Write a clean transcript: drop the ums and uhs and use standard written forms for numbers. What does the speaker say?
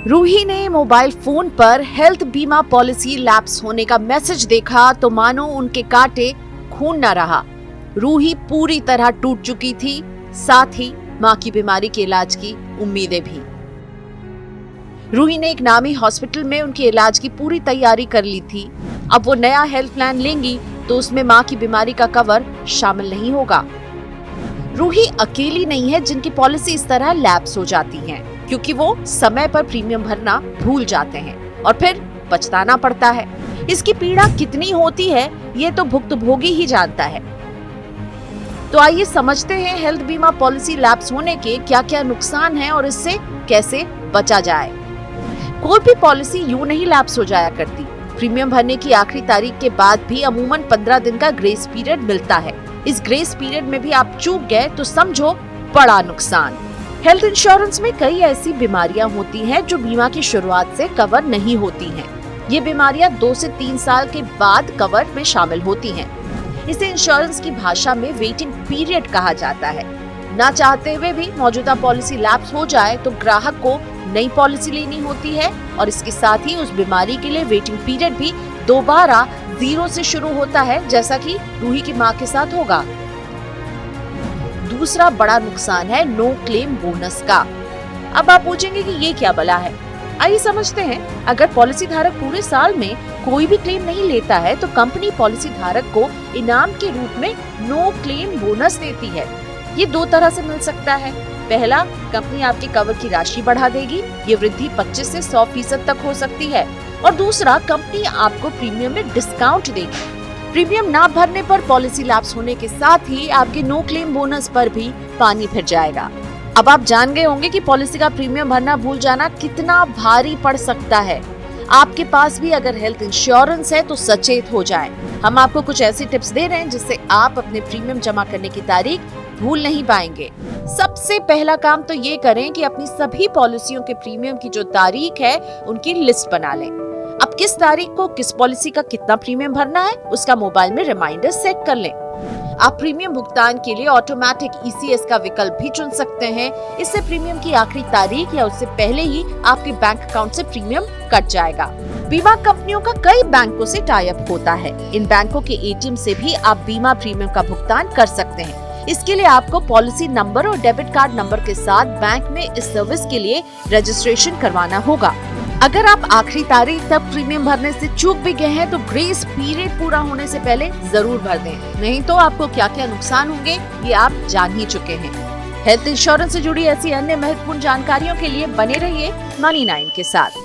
रूही ने mobile phone पर health बीमा पॉलिसी लैप्स होने का मैसेज देखा तो मानो उनके कांटे खून न रहा। रूही पूरी तरह टूट चुकी थी, साथ ही मां की बीमारी के इलाज की उम्मीदें भी। रूही ने एक नामी हॉस्पिटल में उनके इलाज की पूरी तैयारी कर ली थी। अब वो नया हेल्थ प्लान लेंगी तो उसमें मां की बीमारी का कवर शामिल नहीं होगा। रूही अकेली नहीं है जिनकी पॉलिसी इस तरह लैप्स हो जाती है, क्योंकि वो समय पर प्रीमियम भरना भूल जाते हैं और फिर पछताना पड़ता है। इसकी पीड़ा कितनी होती है ये तो भुक्तभोगी ही जानता है। तो आइए समझते हैं हेल्थ बीमा पॉलिसी लैप्स होने के क्या क्या नुकसान हैं और इससे कैसे बचा जाए। कोई भी पॉलिसी यूं नहीं लैप्स हो जाया करती। प्रीमियम भरने की आखिरी तारीख के बाद भी अमूमन 15 दिन का ग्रेस पीरियड मिलता है। इस ग्रेस पीरियड में भी आप चूक गए तो समझो बड़ा नुकसान। हेल्थ इंश्योरेंस में कई ऐसी बीमारियां होती हैं जो बीमा की शुरुआत से कवर नहीं होती हैं। ये बीमारियां 2 से 3 साल के बाद कवर में शामिल होती हैं। इसे इंश्योरेंस की भाषा में वेटिंग पीरियड कहा जाता है। ना चाहते हुए भी मौजूदा पॉलिसी लैप्स हो जाए तो ग्राहक को नई पॉलिसी लेनी होती है और इसके साथ ही उस बीमारी के लिए वेटिंग पीरियड भी दोबारा 0 से शुरू होता है, जैसा कि रूही की मां के साथ होगा। दूसरा बड़ा नुकसान है नो क्लेम बोनस का। अब आप पूछेंगे कि ये क्या भला है। आइए समझते हैं। अगर पॉलिसी धारक पूरे साल में कोई भी क्लेम नहीं लेता है तो कंपनी पॉलिसी धारक को इनाम के रूप में नो क्लेम बोनस देती है। ये 2 तरह से मिल सकता है। पहला, कंपनी आपके कवर की राशि बढ़ा देगी। ये वृद्धि 25 से 100% तक हो सकती है। और दूसरा, कंपनी आपको प्रीमियम में डिस्काउंट देगी। प्रीमियम ना भरने पर पॉलिसी लैप्स होने के साथ ही आपके नो क्लेम बोनस पर भी पानी फिर जाएगा। अब आप जान गए होंगे कि पॉलिसी का प्रीमियम भरना भूल जाना कितना भारी पड़ सकता है। आपके पास भी अगर हेल्थ इंश्योरेंस है तो सचेत हो जाएं। हम आपको कुछ ऐसी टिप्स दे रहे हैं जिससे आप अपने प्रीमियम जमा करने की तारीख भूल नहीं पाएंगे। सबसे पहला काम तो ये करें कि अपनी सभी पॉलिसियों के प्रीमियम की जो तारीख है उनकी लिस्ट बना लें। अब किस तारीख को किस पॉलिसी का कितना प्रीमियम भरना है उसका मोबाइल में रिमाइंडर सेट कर लें। आप प्रीमियम भुगतान के लिए ऑटोमेटिक ECS का विकल्प भी चुन सकते हैं। इससे प्रीमियम की आखिरी तारीख या उससे पहले ही आपके बैंक अकाउंट से प्रीमियम कट जाएगा। बीमा कंपनियों का कई बैंकों से टाई अप होता है। इन बैंकों के ATM से भी आप बीमा प्रीमियम का भुगतान कर सकते हैं। इसके लिए आपको पॉलिसी नंबर और डेबिट कार्ड नंबर के साथ बैंक में इस सर्विस के लिए रजिस्ट्रेशन करवाना होगा। अगर आप आखिरी तारीख तक प्रीमियम भरने से चूक भी गए हैं तो ग्रेस पीरियड पूरा होने से पहले जरूर भर दें, नहीं तो आपको क्या क्या नुकसान होंगे ये आप जान ही चुके हैं। हेल्थ इंश्योरेंस से जुड़ी ऐसी अन्य महत्वपूर्ण जानकारियों के लिए बने रहिए मनी 9 के साथ।